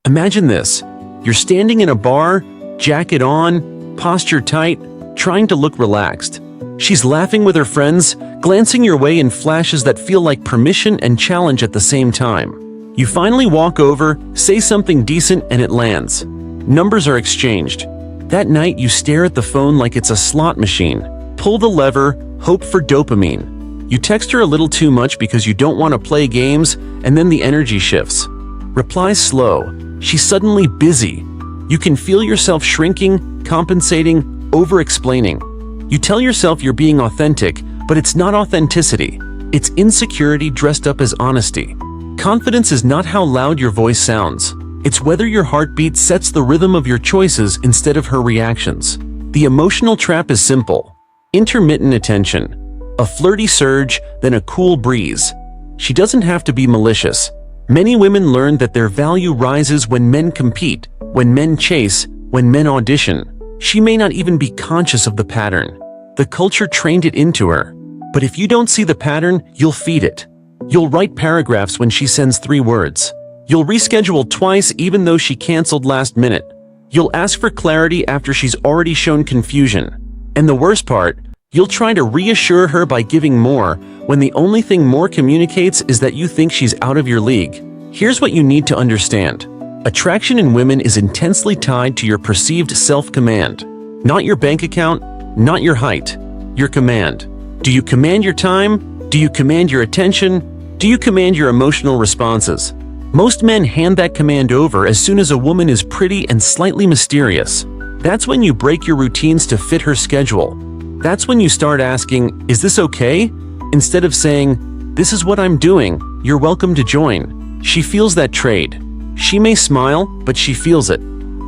Imagine this. You're standing in a bar, jacket on, posture tight, trying to look relaxed. She's laughing with her friends, glancing your way in flashes that feel like permission and challenge at the same time. You finally walk over, say something decent, and it lands. Numbers are exchanged. That night, you stare at the phone like it's a slot machine. Pull the lever, hope for dopamine. You text her a little too much because you don't want to play games, and then the energy shifts. Replies slow. She's suddenly busy. You can feel yourself shrinking, compensating, over-explaining. You tell yourself you're being authentic, but it's not authenticity. It's insecurity dressed up as honesty. Confidence is not how loud your voice sounds. It's whether your heartbeat sets the rhythm of your choices instead of her reactions. The emotional trap is simple. Intermittent attention. A flirty surge, then a cool breeze. She doesn't have to be malicious. Many women learn that their value rises when men compete, when men chase, when men audition. She may not even be conscious of the pattern. The culture trained it into her. But if you don't see the pattern, you'll feed it. You'll write paragraphs when she sends 3 words. You'll reschedule twice even though she canceled last minute. You'll ask for clarity after she's already shown confusion. And the worst part, you'll try to reassure her by giving more, when the only thing more communicates is that you think she's out of your league. Here's what you need to understand. Attraction in women is intensely tied to your perceived self-command. Not your bank account, not your height, your command. Do you command your time? Do you command your attention? Do you command your emotional responses? Most men hand that command over as soon as a woman is pretty and slightly mysterious. That's when you break your routines to fit her schedule. That's when you start asking, "Is this okay?" instead of saying, "This is what I'm doing, you're welcome to join." She feels that trade. She may smile, but she feels it.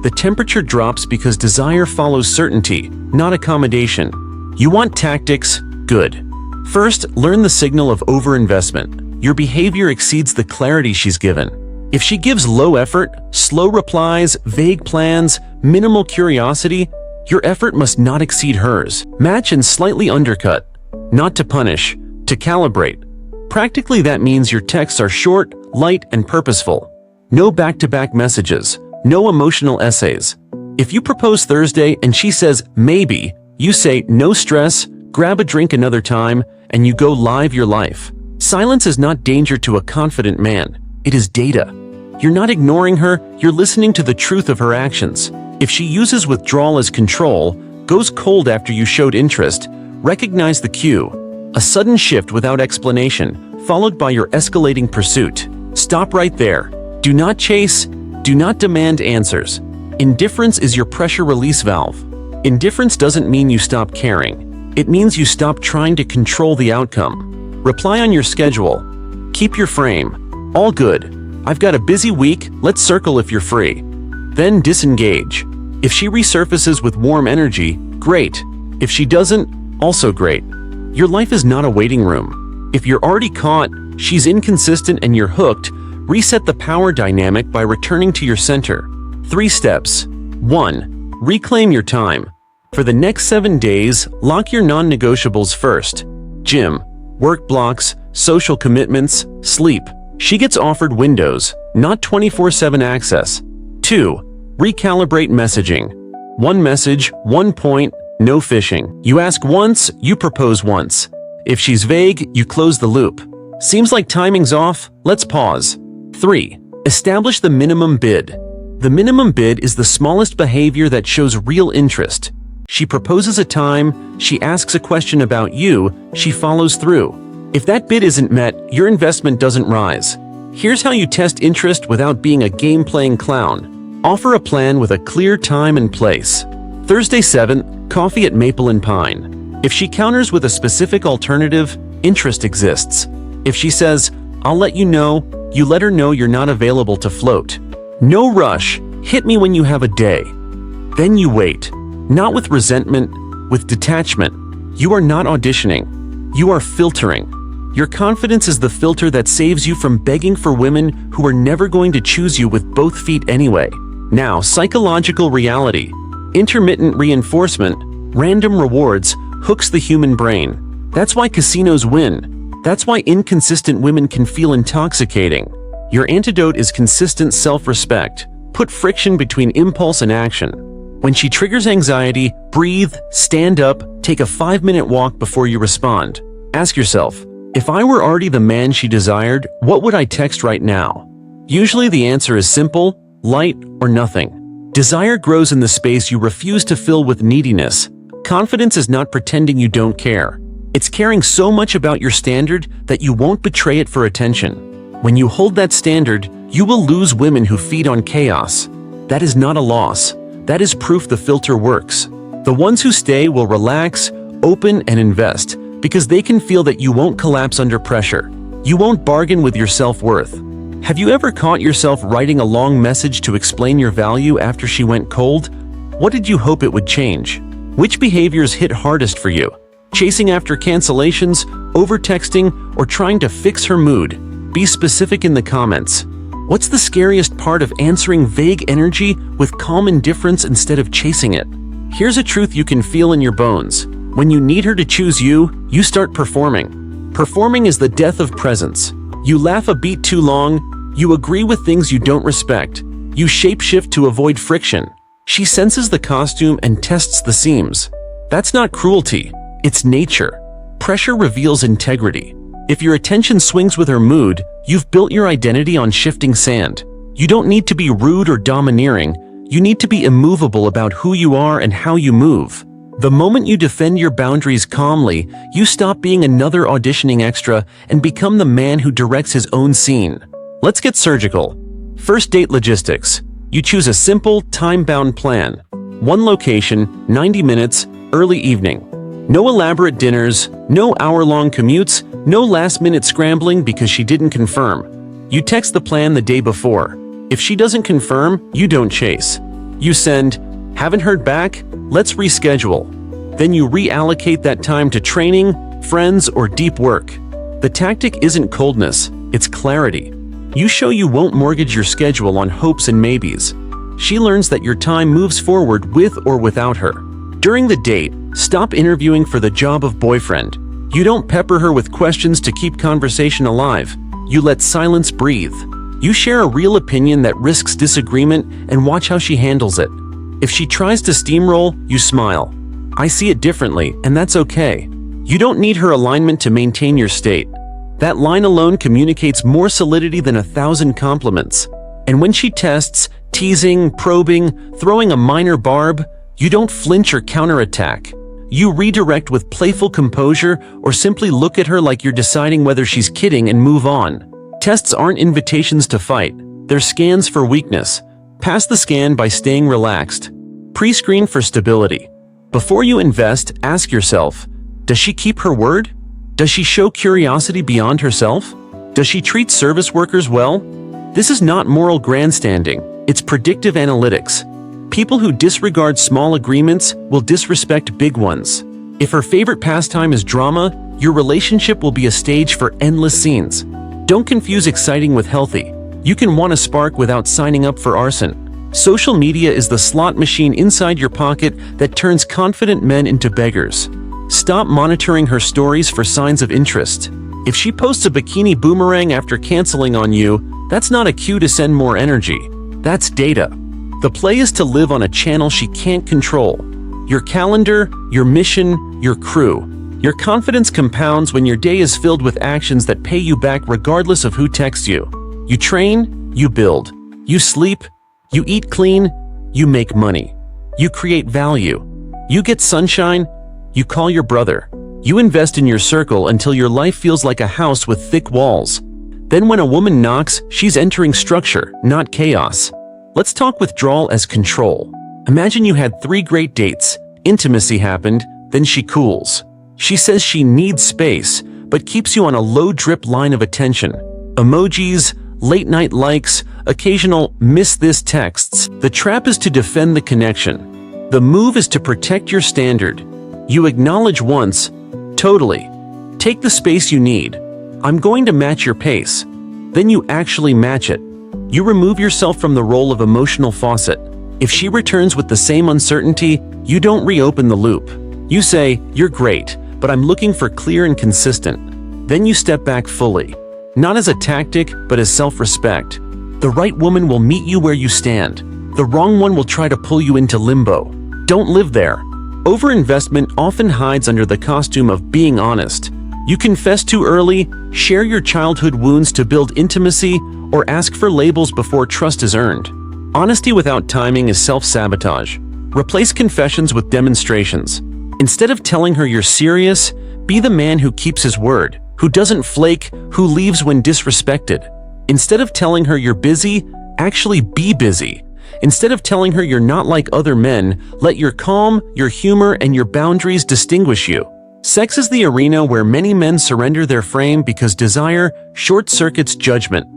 The temperature drops because desire follows certainty, not accommodation. You want tactics? Good. First, learn the signal of overinvestment. Your behavior exceeds the clarity she's given. If she gives low effort, slow replies, vague plans, minimal curiosity, your effort must not exceed hers. Match and slightly undercut. Not to punish, to calibrate. Practically, that means your texts are short, light, and purposeful. No back-to-back messages, no emotional essays. If you propose Thursday and she says maybe, you say no stress, grab a drink another time, and you go live your life. Silence is not danger to a confident man. It is data. You're not ignoring her, you're listening to the truth of her actions. If she uses withdrawal as control, goes cold after you showed interest, recognize the cue. A sudden shift without explanation, followed by your escalating pursuit. Stop right there. Do not chase, do not demand answers. Indifference is your pressure release valve. Indifference doesn't mean you stop caring. It means you stop trying to control the outcome. Reply on your schedule. Keep your frame. All good. I've got a busy week, let's circle if you're free. Then disengage. If she resurfaces with warm energy, great. If she doesn't, also great. Your life is not a waiting room. If you're already caught, she's inconsistent and you're hooked, reset the power dynamic by returning to your center. 3 steps. 1. Reclaim your time. For the next 7 days, lock your non-negotiables first. Gym, work blocks, social commitments, sleep. She gets offered windows, not 24/7 access. 2. Recalibrate messaging. 1 message, 1 point, no fishing. You ask once, you propose once. If she's vague, you close the loop. Seems like timing's off, let's pause. 3. Establish the minimum bid. The minimum bid is the smallest behavior that shows real interest. She proposes a time, she asks a question about you, she follows through. If that bid isn't met, your investment doesn't rise. Here's how you test interest without being a game-playing clown. Offer a plan with a clear time and place. Thursday 7th, coffee at Maple and Pine. If she counters with a specific alternative, interest exists. If she says, "I'll let you know," you let her know you're not available to float. No rush, hit me when you have a day. Then you wait. Not with resentment, with detachment. You are not auditioning. You are filtering. Your confidence is the filter that saves you from begging for women who are never going to choose you with both feet anyway. Now, psychological reality. Intermittent reinforcement, random rewards, hooks the human brain. That's why casinos win. That's why inconsistent women can feel intoxicating. Your antidote is consistent self-respect. put friction between impulse and action. When she triggers anxiety, breathe, stand up, take a 5-minute walk before you respond. Ask yourself, if I were already the man she desired, what would I text right now? Usually the answer is simple, light, or nothing. Desire grows in the space you refuse to fill with neediness. Confidence is not pretending you don't care. It's caring so much about your standard that you won't betray it for attention. When you hold that standard, you will lose women who feed on chaos. That is not a loss. That is proof the filter works. The ones who stay will relax, open, and invest, because they can feel that you won't collapse under pressure. You won't bargain with your self-worth. Have you ever caught yourself writing a long message to explain your value after she went cold? What did you hope it would change? Which behaviors hit hardest for you? Chasing after cancellations, over-texting, or trying to fix her mood? Be specific in the comments. What's the scariest part of answering vague energy with calm indifference instead of chasing it? Here's a truth you can feel in your bones. When you need her to choose you, you start performing. Performing is the death of presence. You laugh a beat too long, you agree with things you don't respect, you shapeshift to avoid friction. She senses the costume and tests the seams. That's not cruelty, it's nature. Pressure reveals integrity. If your attention swings with her mood, you've built your identity on shifting sand. You don't need to be rude or domineering, you need to be immovable about who you are and how you move. The moment you defend your boundaries calmly, you stop being another auditioning extra and become the man who directs his own scene. Let's get surgical. First date logistics. You choose a simple, time-bound plan. One location, 90 minutes, early evening. No elaborate dinners, no hour-long commutes, no last-minute scrambling because she didn't confirm. You text the plan the day before. If she doesn't confirm, you don't chase. You send, "Haven't heard back? Let's reschedule." Then you reallocate that time to training, friends, or deep work. The tactic isn't coldness, it's clarity. You show you won't mortgage your schedule on hopes and maybes. She learns that your time moves forward with or without her. During the date, stop interviewing for the job of boyfriend. You don't pepper her with questions to keep conversation alive. You let silence breathe. You share a real opinion that risks disagreement and watch how she handles it. If she tries to steamroll, you smile. I see it differently, and that's okay. You don't need her alignment to maintain your state. That line alone communicates more solidity than 1,000 compliments. And when she tests, teasing, probing, throwing a minor barb, you don't flinch or counterattack. You redirect with playful composure or simply look at her like you're deciding whether she's kidding and move on. Tests aren't invitations to fight. They're scans for weakness. Pass the scan by staying relaxed. Pre-screen for stability. Before you invest, ask yourself, does she keep her word? Does she show curiosity beyond herself? Does she treat service workers well? This is not moral grandstanding, it's predictive analytics. People who disregard small agreements will disrespect big ones. If her favorite pastime is drama, your relationship will be a stage for endless scenes. Don't confuse exciting with healthy. You can want a spark without signing up for arson. Social media is the slot machine inside your pocket that turns confident men into beggars. Stop monitoring her stories for signs of interest. If she posts a bikini boomerang after canceling on you, that's not a cue to send more energy. That's data. The play is to live on a channel she can't control. Your calendar, your mission, your crew. Your confidence compounds when your day is filled with actions that pay you back regardless of who texts you. You train, you build. You sleep, you eat clean, you make money. You create value. You get sunshine, you call your brother. You invest in your circle until your life feels like a house with thick walls. Then when a woman knocks, she's entering structure, not chaos. Let's talk withdrawal as control. Imagine you had 3 great dates, intimacy happened, then she cools. She says she needs space, but keeps you on a low-drip line of attention. Emojis, late-night likes, occasional miss this texts. The trap is to defend the connection. The move is to protect your standard. You acknowledge once, totally. Take the space you need. I'm going to match your pace. Then you actually match it. You remove yourself from the role of emotional faucet. If she returns with the same uncertainty, you don't reopen the loop. You say, "You're great, but I'm looking for clear and consistent." Then you step back fully. Not as a tactic, but as self-respect. The right woman will meet you where you stand. The wrong one will try to pull you into limbo. Don't live there. Overinvestment often hides under the costume of being honest. You confess too early, share your childhood wounds to build intimacy, or ask for labels before trust is earned. Honesty without timing is self-sabotage. Replace confessions with demonstrations. Instead of telling her you're serious, be the man who keeps his word, who doesn't flake, who leaves when disrespected. Instead of telling her you're busy, actually be busy. Instead of telling her you're not like other men, let your calm, your humor, and your boundaries distinguish you. Sex is the arena where many men surrender their frame because desire short-circuits judgment.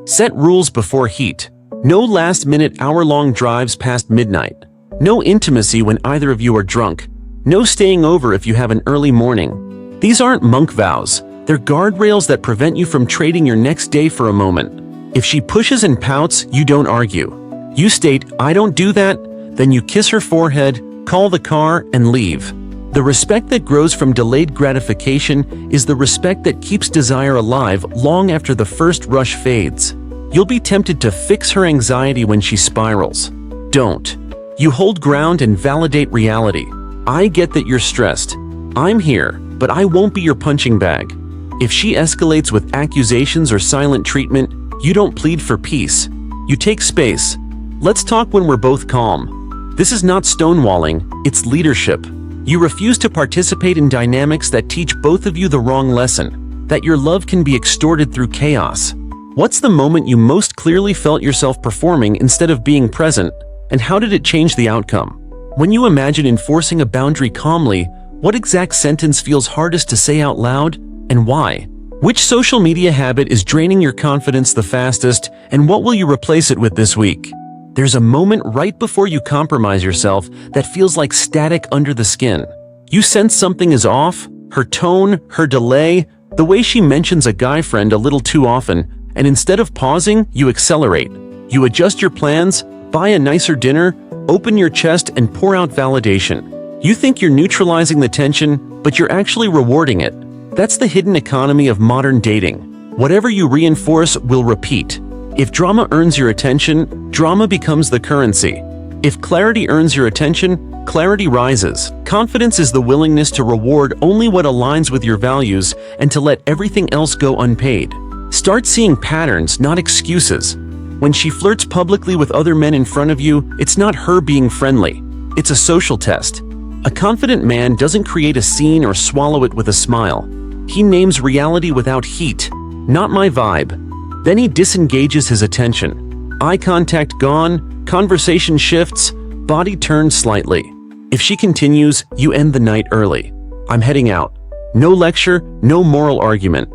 Set rules before heat. No last-minute hour-long drives past midnight. No intimacy when either of you are drunk. No staying over if you have an early morning. These aren't monk vows. They're guardrails that prevent you from trading your next day for a moment. If she pushes and pouts, you don't argue. You state, "I don't do that," then you kiss her forehead, call the car, and leave. The respect that grows from delayed gratification is the respect that keeps desire alive long after the first rush fades. You'll be tempted to fix her anxiety when she spirals. Don't. You hold ground and validate reality. I get that you're stressed. I'm here, but I won't be your punching bag. If she escalates with accusations or silent treatment, you don't plead for peace. You take space. Let's talk when we're both calm. This is not stonewalling, it's leadership. You refuse to participate in dynamics that teach both of you the wrong lesson, that your love can be extorted through chaos. What's the moment you most clearly felt yourself performing instead of being present, and how did it change the outcome? When you imagine enforcing a boundary calmly, what exact sentence feels hardest to say out loud, and why? Which social media habit is draining your confidence the fastest, and what will you replace it with this week? There's a moment right before you compromise yourself that feels like static under the skin. You sense something is off, her tone, her delay, the way she mentions a guy friend a little too often, and instead of pausing, you accelerate. You adjust your plans, buy a nicer dinner, open your chest, and pour out validation. You think you're neutralizing the tension, but you're actually rewarding it. That's the hidden economy of modern dating. Whatever you reinforce will repeat. If drama earns your attention, drama becomes the currency. If clarity earns your attention, clarity rises. Confidence is the willingness to reward only what aligns with your values and to let everything else go unpaid. Start seeing patterns, not excuses. When she flirts publicly with other men in front of you, it's not her being friendly. It's a social test. A confident man doesn't create a scene or swallow it with a smile. He names reality without heat. Not my vibe. Then he disengages his attention. Eye contact gone, conversation shifts, body turns slightly. If she continues, you end the night early. I'm heading out. No lecture, no moral argument.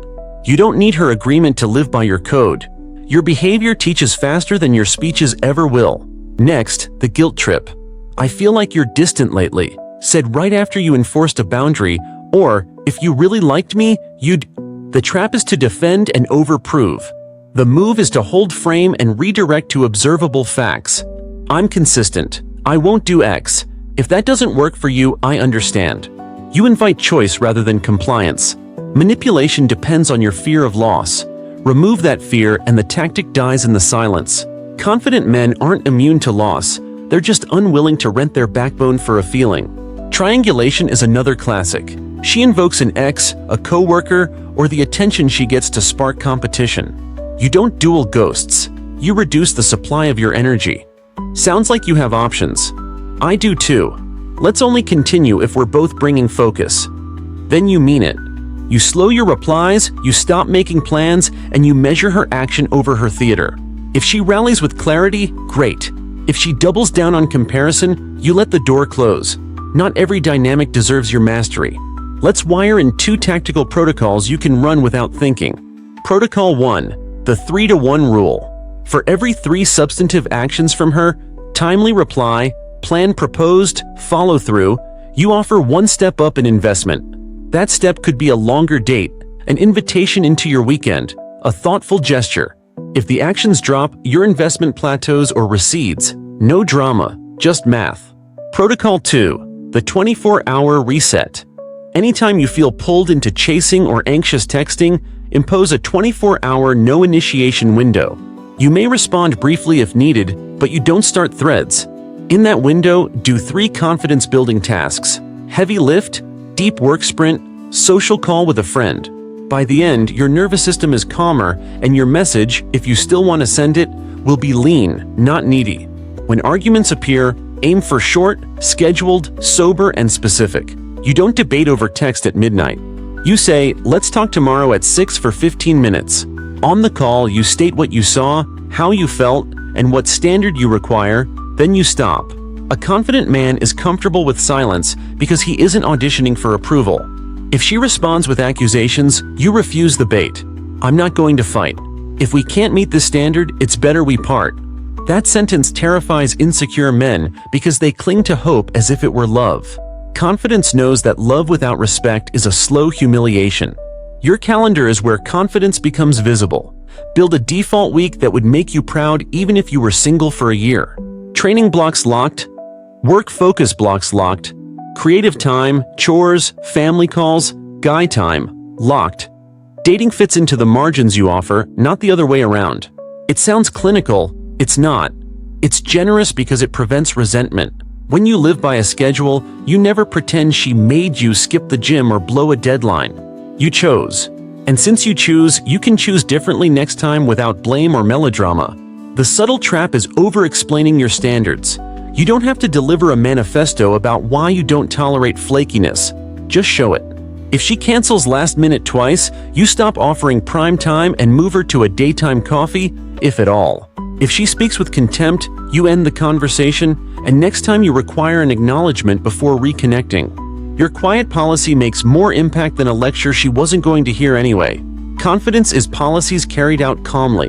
You don't need her agreement to live by your code. Your behavior teaches faster than your speeches ever will. Next, the guilt trip. I feel like you're distant lately, said right after you enforced a boundary, or, if you really liked me, you'd... The trap is to defend and overprove. The move is to hold frame and redirect to observable facts. I'm consistent. I won't do X. If that doesn't work for you, I understand. You invite choice rather than compliance. Manipulation depends on your fear of loss. Remove that fear and the tactic dies in the silence. Confident men aren't immune to loss. They're just unwilling to rent their backbone for a feeling. Triangulation is another classic. She invokes an ex, a coworker, or the attention she gets to spark competition. You don't duel ghosts. You reduce the supply of your energy. Sounds like you have options. I do too. Let's only continue if we're both bringing focus. Then you mean it. You slow your replies, you stop making plans, and you measure her action over her theater. If she rallies with clarity, great. If she doubles down on comparison, you let the door close. Not every dynamic deserves your mastery. Let's wire in 2 tactical protocols you can run without thinking. Protocol 1, the 3-to-1 rule. For every 3 substantive actions from her, timely reply, plan proposed, follow through, you offer 1 step up in investment. That step could be a longer date, an invitation into your weekend, a thoughtful gesture. If the actions drop, your investment plateaus or recedes. No drama, just math. Protocol 2, the 24-hour reset. Anytime you feel pulled into chasing or anxious texting, impose a 24-hour no-initiation window. You may respond briefly if needed, but you don't start threads. In that window, do 3 confidence-building tasks: heavy lift, deep work sprint, social call with a friend. By the end, your nervous system is calmer, and your message, if you still want to send it, will be lean, not needy. When arguments appear, aim for short, scheduled, sober, and specific. You don't debate over text at midnight. You say, "Let's talk tomorrow at 6 for 15 minutes. On the call, you state what you saw, how you felt, and what standard you require, then you stop. A confident man is comfortable with silence because he isn't auditioning for approval. If she responds with accusations, you refuse the bait. "I'm not going to fight. If we can't meet this standard, it's better we part." That sentence terrifies insecure men because they cling to hope as if it were love. Confidence knows that love without respect is a slow humiliation. Your calendar is where confidence becomes visible. Build a default week that would make you proud even if you were single for a year. Training blocks locked. Work focus blocks locked. Creative time, chores, family calls, guy time, locked. Dating fits into the margins you offer, not the other way around. It sounds clinical. It's not. It's generous because it prevents resentment. When you live by a schedule, you never pretend she made you skip the gym or blow a deadline. You chose. And since you choose, you can choose differently next time without blame or melodrama. The subtle trap is over-explaining your standards. You don't have to deliver a manifesto about why you don't tolerate flakiness. Just show it. If she cancels last minute twice, you stop offering prime time and move her to a daytime coffee, if at all. If she speaks with contempt, you end the conversation, and next time you require an acknowledgement before reconnecting. Your quiet policy makes more impact than a lecture she wasn't going to hear anyway. Confidence is policies carried out calmly.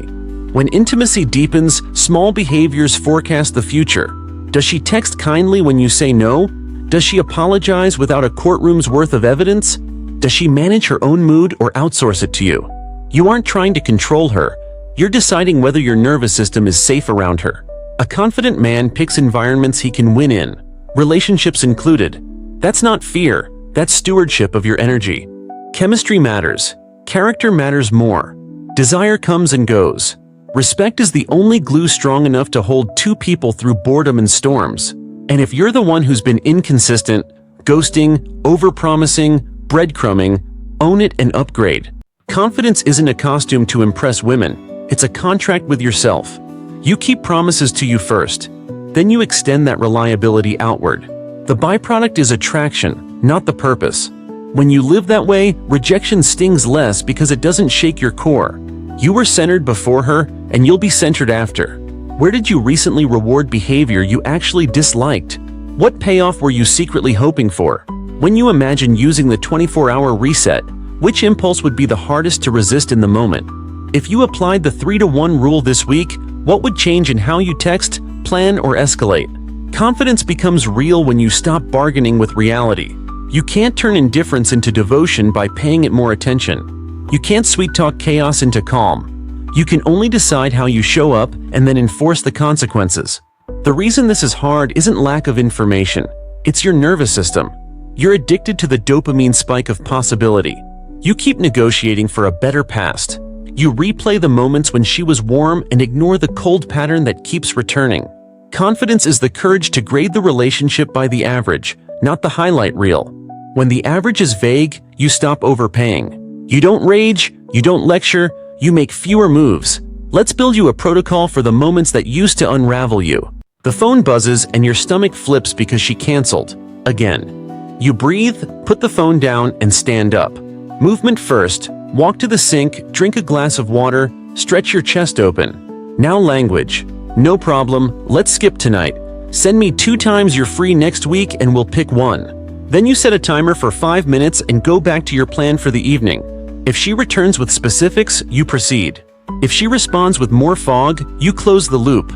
When intimacy deepens, small behaviors forecast the future. Does she text kindly when you say no? Does she apologize without a courtroom's worth of evidence? Does she manage her own mood or outsource it to you? You aren't trying to control her. You're deciding whether your nervous system is safe around her. A confident man picks environments he can win in, relationships included. That's not fear, that's stewardship of your energy. Chemistry matters. Character matters more. Desire comes and goes. Respect is the only glue strong enough to hold 2 people through boredom and storms. And if you're the one who's been inconsistent, ghosting, overpromising, breadcrumbing, own it and upgrade. Confidence isn't a costume to impress women. It's a contract with yourself. You keep promises to you first. Then you extend that reliability outward. The byproduct is attraction, not the purpose. When you live that way, rejection stings less because it doesn't shake your core. You were centered before her, and you'll be centered after. Where did you recently reward behavior you actually disliked? What payoff were you secretly hoping for? When you imagine using the 24-hour reset, which impulse would be the hardest to resist in the moment? If you applied the 3-to-1 rule this week, what would change in how you text, plan, or escalate? Confidence becomes real when you stop bargaining with reality. You can't turn indifference into devotion by paying it more attention. You can't sweet-talk chaos into calm. You can only decide how you show up and then enforce the consequences. The reason this is hard isn't lack of information. It's your nervous system. You're addicted to the dopamine spike of possibility. You keep negotiating for a better past. You replay the moments when she was warm and ignore the cold pattern that keeps returning. Confidence is the courage to grade the relationship by the average, not the highlight reel. When the average is vague, you stop overpaying. You don't rage, you don't lecture, you make fewer moves. Let's build you a protocol for the moments that used to unravel you. The phone buzzes and your stomach flips because she canceled. Again. You breathe, put the phone down, and stand up. Movement first. Walk to the sink, drink a glass of water, stretch your chest open. Now language. No problem, let's skip tonight. Send me 2 times you're free next week and we'll pick one. Then you set a timer for 5 minutes and go back to your plan for the evening. If she returns with specifics, you proceed. If she responds with more fog, you close the loop.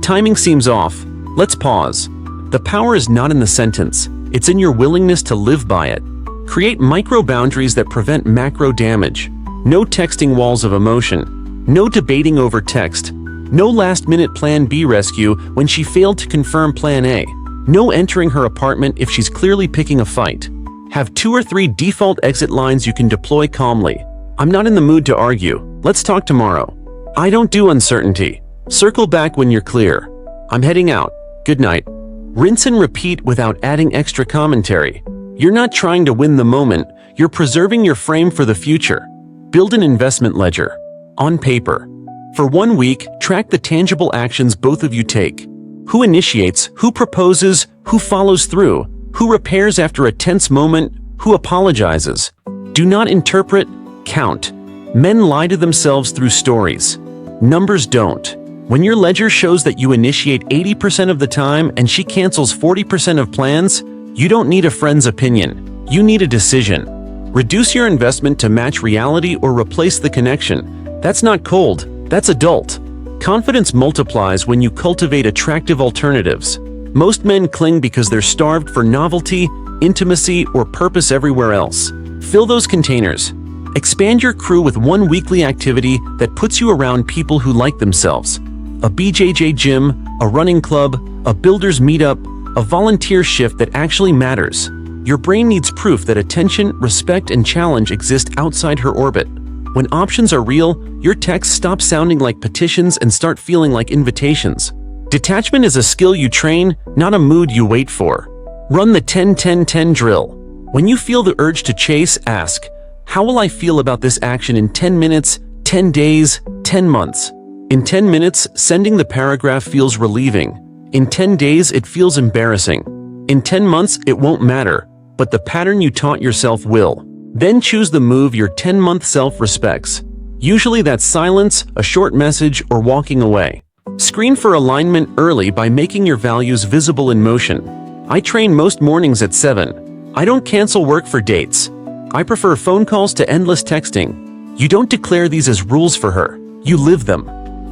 Timing seems off. Let's pause. The power is not in the sentence. It's in your willingness to live by it. Create micro boundaries that prevent macro damage. No texting walls of emotion. No debating over text. No last-minute Plan B rescue when she failed to confirm Plan A. No entering her apartment if she's clearly picking a fight. Have 2 or 3 default exit lines you can deploy calmly. I'm not in the mood to argue. Let's talk tomorrow. I don't do uncertainty. Circle back when you're clear. I'm heading out. Good night. Rinse and repeat without adding extra commentary. You're not trying to win the moment, you're preserving your frame for the future. Build an investment ledger. On paper. For 1 week, track the tangible actions both of you take. Who initiates, who proposes, who follows through, who repairs after a tense moment, who apologizes. Do not interpret, count. Men lie to themselves through stories. Numbers don't. When your ledger shows that you initiate 80% of the time and she cancels 40% of plans, you don't need a friend's opinion. You need a decision. Reduce your investment to match reality or replace the connection. That's not cold, that's adult. Confidence multiplies when you cultivate attractive alternatives. Most men cling because they're starved for novelty, intimacy, or purpose everywhere else. Fill those containers. Expand your crew with one weekly activity that puts you around people who like themselves. A BJJ gym, a running club, a builder's meetup, a volunteer shift that actually matters. Your brain needs proof that attention, respect, and challenge exist outside her orbit. When options are real, your texts stop sounding like petitions and start feeling like invitations. Detachment is a skill you train, not a mood you wait for. Run the 10-10-10 drill. When you feel the urge to chase, ask, how will I feel about this action in 10 minutes, 10 days, 10 months? In 10 minutes, sending the paragraph feels relieving. In 10 days, it feels embarrassing. In 10 months, it won't matter, but the pattern you taught yourself will. Then choose the move your 10-month self respects. Usually that's silence, a short message, or walking away. Screen for alignment early by making your values visible in motion. I train most mornings at 7. I don't cancel work for dates. I prefer phone calls to endless texting. You don't declare these as rules for her. You live them.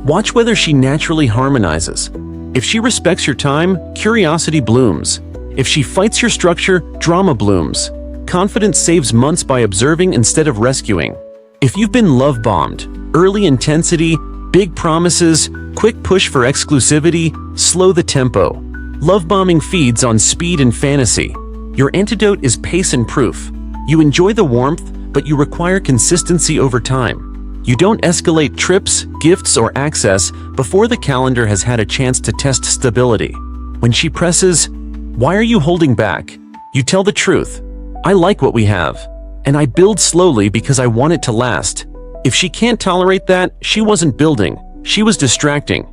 Watch whether she naturally harmonizes. If she respects your time, curiosity blooms. If she fights your structure, drama blooms. Confidence saves months by observing instead of rescuing. If you've been love-bombed, early intensity, big promises, quick push for exclusivity, slow the tempo. Love-bombing feeds on speed and fantasy. Your antidote is pace and proof. You enjoy the warmth, but you require consistency over time. You don't escalate trips, gifts, or access before the calendar has had a chance to test stability. When she presses, "Why are you holding back?" you tell the truth. "I like what we have, and I build slowly because I want it to last." If she can't tolerate that, she wasn't building, she was distracting.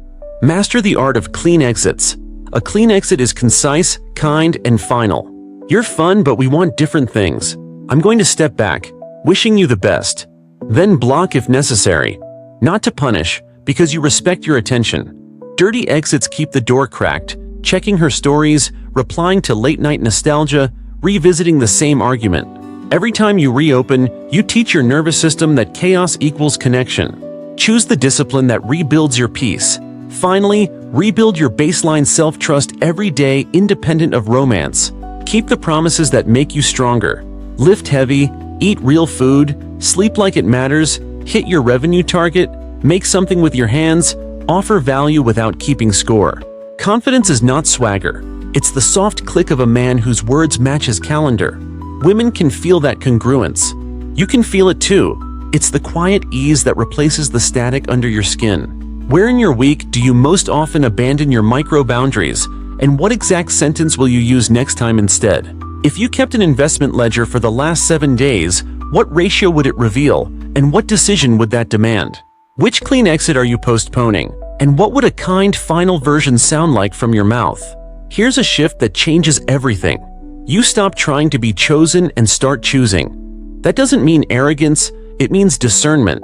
Master the art of clean exits. A clean exit is concise, kind, and final. You're fun, but we want different things. I'm going to step back, wishing you the best. Then block if necessary. Not to punish, because you respect your attention. Dirty exits keep the door cracked, checking her stories, replying to late-night nostalgia, revisiting the same argument. Every time you reopen, you teach your nervous system that chaos equals connection. Choose the discipline that rebuilds your peace. Finally, rebuild your baseline self-trust every day independent of romance. Keep the promises that make you stronger. Lift heavy, eat real food, sleep like it matters, hit your revenue target, make something with your hands, offer value without keeping score. Confidence is not swagger. It's the soft click of a man whose words match his calendar. Women can feel that congruence. You can feel it too. It's the quiet ease that replaces the static under your skin. Where in your week do you most often abandon your micro boundaries, and what exact sentence will you use next time instead? If you kept an investment ledger for the last 7 days, what ratio would it reveal, and what decision would that demand? Which clean exit are you postponing, and what would a kind final version sound like from your mouth? Here's a shift that changes everything. You stop trying to be chosen and start choosing. That doesn't mean arrogance, it means discernment.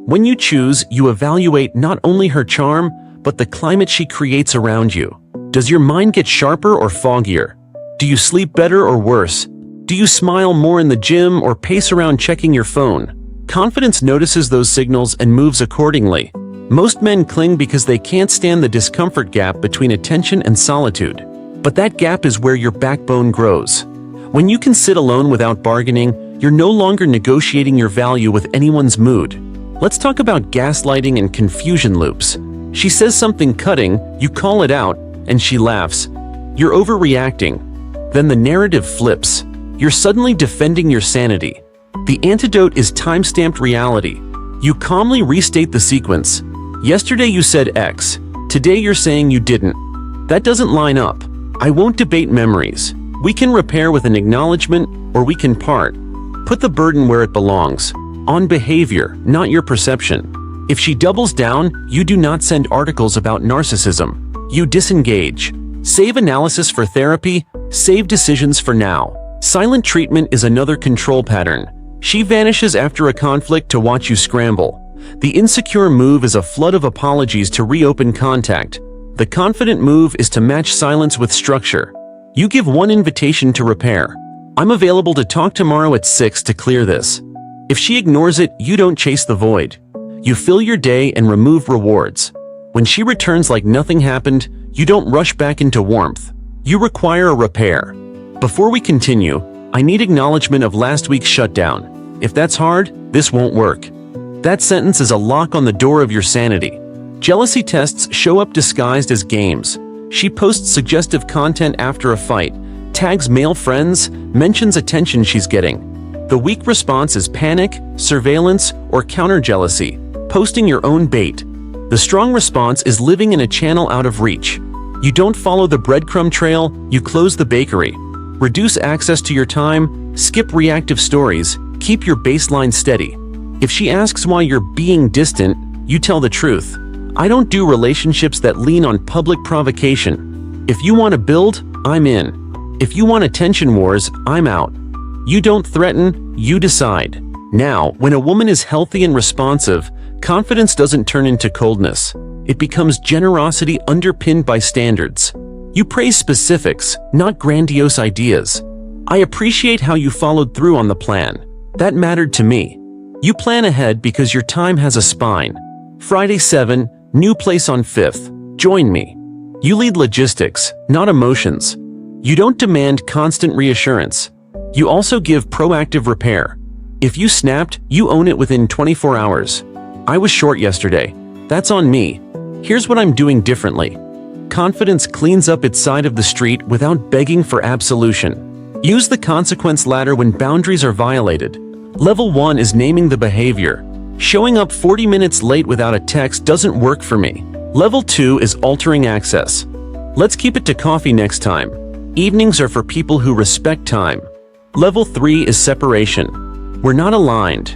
When you choose, you evaluate not only her charm, but the climate she creates around you. Does your mind get sharper or foggier? Do you sleep better or worse? Do you smile more in the gym or pace around checking your phone? Confidence notices those signals and moves accordingly. Most men cling because they can't stand the discomfort gap between attention and solitude. But that gap is where your backbone grows. When you can sit alone without bargaining, you're no longer negotiating your value with anyone's mood. Let's talk about gaslighting and confusion loops. She says something cutting, you call it out, and she laughs. You're overreacting. Then the narrative flips. You're suddenly defending your sanity. The antidote is time-stamped reality. You calmly restate the sequence. Yesterday you said X. Today you're saying you didn't. That doesn't line up. I won't debate memories. We can repair with an acknowledgement, or we can part. Put the burden where it belongs. On behavior, not your perception. If she doubles down, you do not send articles about narcissism. You disengage. Save analysis for therapy, save decisions for now. Silent treatment is another control pattern. She vanishes after a conflict to watch you scramble. The insecure move is a flood of apologies to reopen contact. The confident move is to match silence with structure. You give one invitation to repair. I'm available to talk tomorrow at 6 to clear this. If she ignores it, you don't chase the void. You fill your day and remove rewards. When she returns like nothing happened, you don't rush back into warmth. You require a repair. Before we continue, I need acknowledgement of last week's shutdown. If that's hard, this won't work. That sentence is a lock on the door of your sanity. Jealousy tests show up disguised as games. She posts suggestive content after a fight, tags male friends, mentions attention she's getting. The weak response is panic, surveillance, or counter-jealousy, posting your own bait. The strong response is living in a channel out of reach. You don't follow the breadcrumb trail, you close the bakery. Reduce access to your time, skip reactive stories, keep your baseline steady. If she asks why you're being distant, you tell the truth. I don't do relationships that lean on public provocation. If you want to build, I'm in. If you want attention wars, I'm out. You don't threaten, you decide. Now, when a woman is healthy and responsive, confidence doesn't turn into coldness. It becomes generosity underpinned by standards. You praise specifics, not grandiose ideas. I appreciate how you followed through on the plan. That mattered to me. You plan ahead because your time has a spine. Friday 7, new place on 5th. Join me. You lead logistics, not emotions. You don't demand constant reassurance. You also give proactive repair. If you snapped, you own it within 24 hours. I was short yesterday. That's on me. Here's what I'm doing differently. Confidence cleans up its side of the street without begging for absolution. Use the consequence ladder when boundaries are violated. Level 1 is naming the behavior. Showing up 40 minutes late without a text doesn't work for me. Level 2 is altering access. Let's keep it to coffee next time. Evenings are for people who respect time. Level 3 is separation. We're not aligned.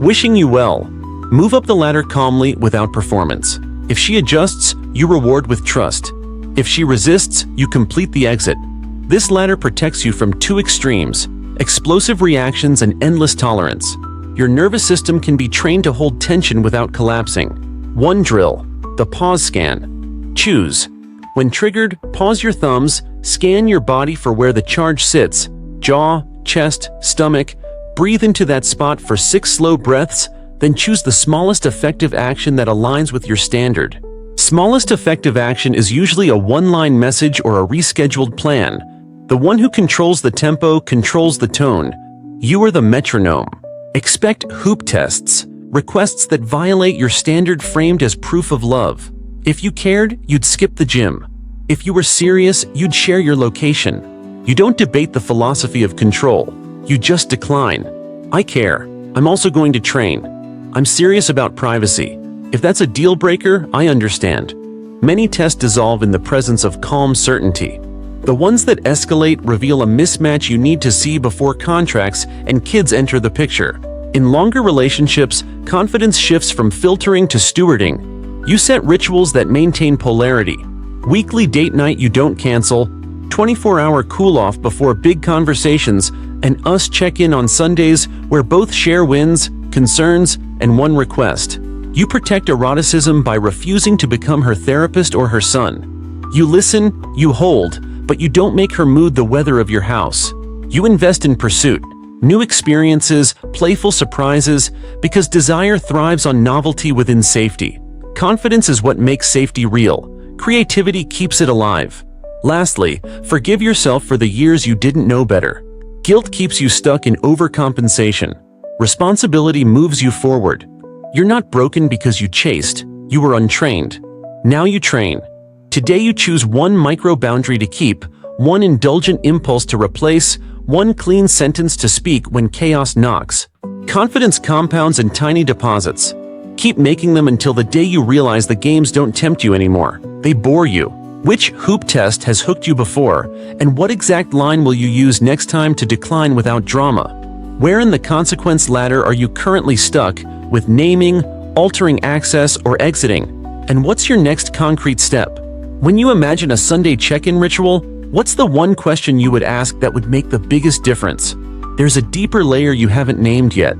Wishing you well. Move up the ladder calmly without performance. If she adjusts, you reward with trust. If she resists, you complete the exit. This ladder protects you from two extremes: explosive reactions and endless tolerance. Your nervous system can be trained to hold tension without collapsing. One drill: the pause scan. Choose. When triggered, pause your thumbs, scan your body for where the charge sits: jaw, chest, stomach. Breathe into that spot for 6 slow breaths, then choose the smallest effective action that aligns with your standard. Smallest effective action is usually a one-line message or a rescheduled plan. The one who controls the tempo controls the tone. You are the metronome. Expect hoop tests, requests that violate your standard framed as proof of love. If you cared, you'd skip the gym. If you were serious, you'd share your location. You don't debate the philosophy of control. You just decline. I care. I'm also going to train. I'm serious about privacy. If that's a deal breaker, I understand. Many tests dissolve in the presence of calm certainty. The ones that escalate reveal a mismatch you need to see before contracts and kids enter the picture. In longer relationships, confidence shifts from filtering to stewarding. You set rituals that maintain polarity. Weekly date night you don't cancel, 24-hour cool-off before big conversations, and us check-in on Sundays where both share wins, concerns, and one request. You protect eroticism by refusing to become her therapist or her son. You listen, you hold, but you don't make her mood the weather of your house. You invest in pursuit, new experiences, playful surprises, because desire thrives on novelty within safety. Confidence is what makes safety real. Creativity keeps it alive. Lastly, forgive yourself for the years you didn't know better. Guilt keeps you stuck in overcompensation. Responsibility moves you forward. You're not broken because you chased. You were untrained. Now you train. Today you choose one micro-boundary to keep, one indulgent impulse to replace, one clean sentence to speak when chaos knocks. Confidence compounds in tiny deposits. keep making them until the day you realize the games don't tempt you anymore. They bore you. Which hoop test has hooked you before, and what exact line will you use next time to decline without drama? Where in the consequence ladder are you currently stuck with naming, altering access, or exiting? And what's your next concrete step? When you imagine a Sunday check-in ritual, what's the one question you would ask that would make the biggest difference? There's a deeper layer you haven't named yet.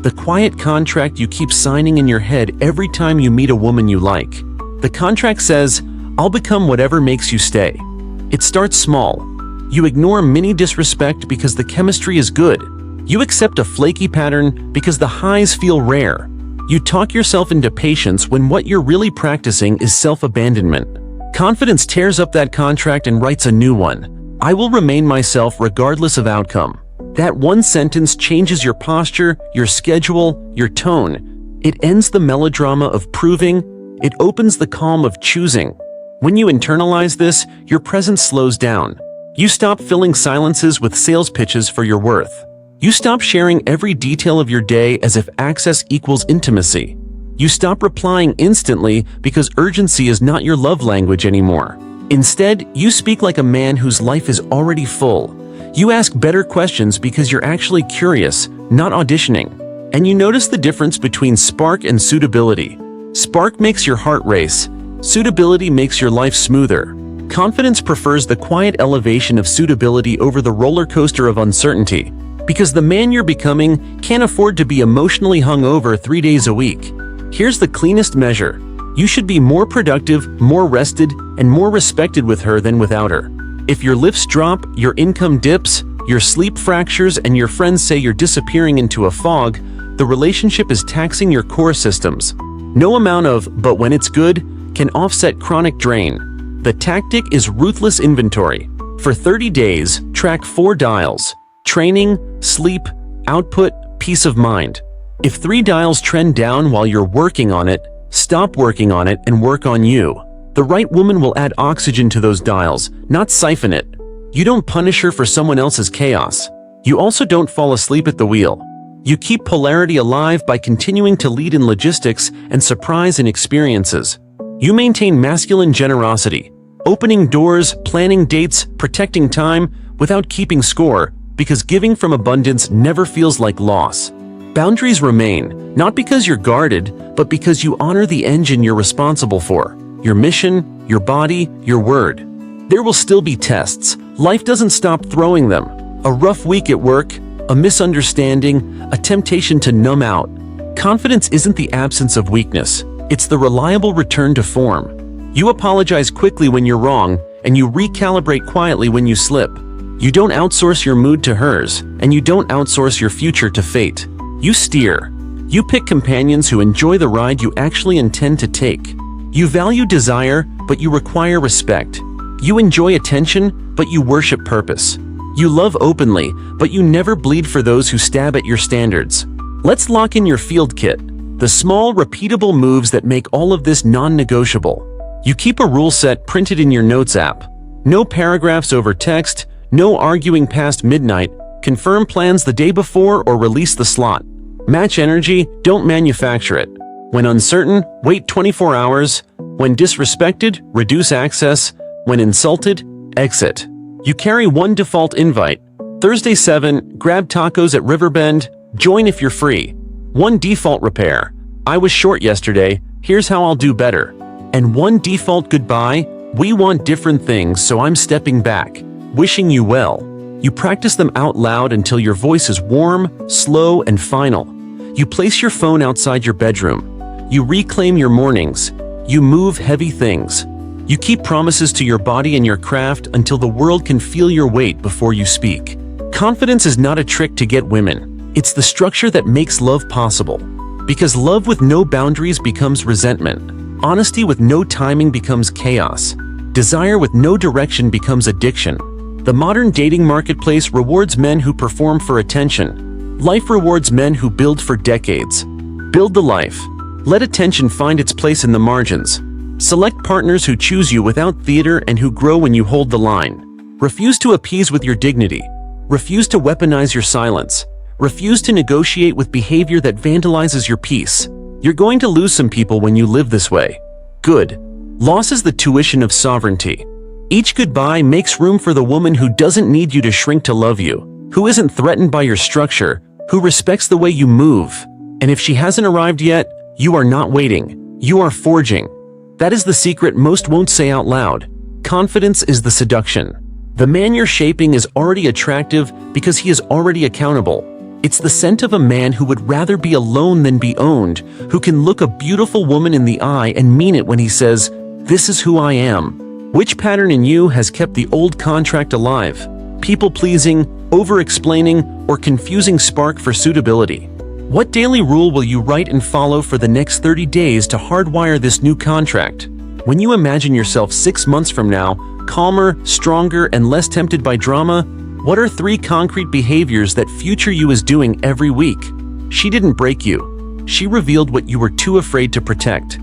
The quiet contract you keep signing in your head every time you meet a woman you like. The contract says, "I'll become whatever makes you stay." It starts small. You ignore mini disrespect because the chemistry is good. You accept a flaky pattern because the highs feel rare. You talk yourself into patience when what you're really practicing is self-abandonment. Confidence tears up that contract and writes a new one. "I will remain myself regardless of outcome." That one sentence changes your posture, your schedule, your tone. It ends the melodrama of proving. It opens the calm of choosing. When you internalize this, your presence slows down. You stop filling silences with sales pitches for your worth. You stop sharing every detail of your day as if access equals intimacy. You stop replying instantly because urgency is not your love language anymore. Instead, you speak like a man whose life is already full. You ask better questions because you're actually curious, not auditioning. And you notice the difference between spark and suitability. Spark makes your heart race. Suitability makes your life smoother. Confidence prefers the quiet elevation of suitability over the roller coaster of uncertainty. Because the man you're becoming can't afford to be emotionally hungover 3 days a week. Here's the cleanest measure. You should be more productive, more rested, and more respected with her than without her. If your lifts drop, your income dips, your sleep fractures, and your friends say you're disappearing into a fog, the relationship is taxing your core systems. No amount of "but when it's good" can offset chronic drain. The tactic is ruthless inventory. For 30 days, track 4 dials: training, sleep, output, peace of mind. If 3 dials trend down while you're working on it, stop working on it and work on you. The right woman will add oxygen to those dials, not siphon it. You don't punish her for someone else's chaos. You also don't fall asleep at the wheel. You keep polarity alive by continuing to lead in logistics and surprise in experiences. You maintain masculine generosity, opening doors, planning dates, protecting time, without keeping score, because giving from abundance never feels like loss. Boundaries remain, not because you're guarded, but because you honor the engine you're responsible for: your mission, your body, your word. There will still be tests. Life doesn't stop throwing them. A rough week at work, a misunderstanding, a temptation to numb out. Confidence isn't the absence of weakness. It's the reliable return to form. You apologize quickly when you're wrong, and you recalibrate quietly when you slip. You don't outsource your mood to hers, and you don't outsource your future to fate. You steer. You pick companions who enjoy the ride you actually intend to take. You value desire, but you require respect. You enjoy attention, but you worship purpose. You love openly, but you never bleed for those who stab at your standards. Let's lock in your field kit. The small, repeatable moves that make all of this non-negotiable. You keep a rule set printed in your notes app. No paragraphs over text, no arguing past midnight. Confirm plans the day before or release the slot. Match energy, don't manufacture it. When uncertain, wait 24 hours. When disrespected, reduce access. When insulted, exit. You carry one default invite. Thursday 7, grab tacos at Riverbend. Join if you're free. One default repair. I was short yesterday. Here's how I'll do better. And one default goodbye. We want different things, so I'm stepping back. Wishing you well. You practice them out loud until your voice is warm, slow, and final. You place your phone outside your bedroom. You reclaim your mornings. You move heavy things. You keep promises to your body and your craft until the world can feel your weight before you speak. Confidence is not a trick to get women. It's the structure that makes love possible. Because love with no boundaries becomes resentment. Honesty with no timing becomes chaos. Desire with no direction becomes addiction. The modern dating marketplace rewards men who perform for attention. Life rewards men who build for decades. Build the life. Let attention find its place in the margins. Select partners who choose you without theater and who grow when you hold the line. Refuse to appease with your dignity. Refuse to weaponize your silence. Refuse to negotiate with behavior that vandalizes your peace. You're going to lose some people when you live this way. Good. Loss is the tuition of sovereignty. Each goodbye makes room for the woman who doesn't need you to shrink to love you, who isn't threatened by your structure, who respects the way you move. And if she hasn't arrived yet, you are not waiting. You are forging. That is the secret most won't say out loud. Confidence is the seduction. The man you're shaping is already attractive because he is already accountable. It's the scent of a man who would rather be alone than be owned, who can look a beautiful woman in the eye and mean it when he says, "This is who I am." Which pattern in you has kept the old contract alive? People-pleasing, over-explaining, or confusing spark for suitability? What daily rule will you write and follow for the next 30 days to hardwire this new contract? When you imagine yourself 6 months from now, calmer, stronger, and less tempted by drama, what are 3 concrete behaviors that future you is doing every week? She didn't break you. She revealed what you were too afraid to protect.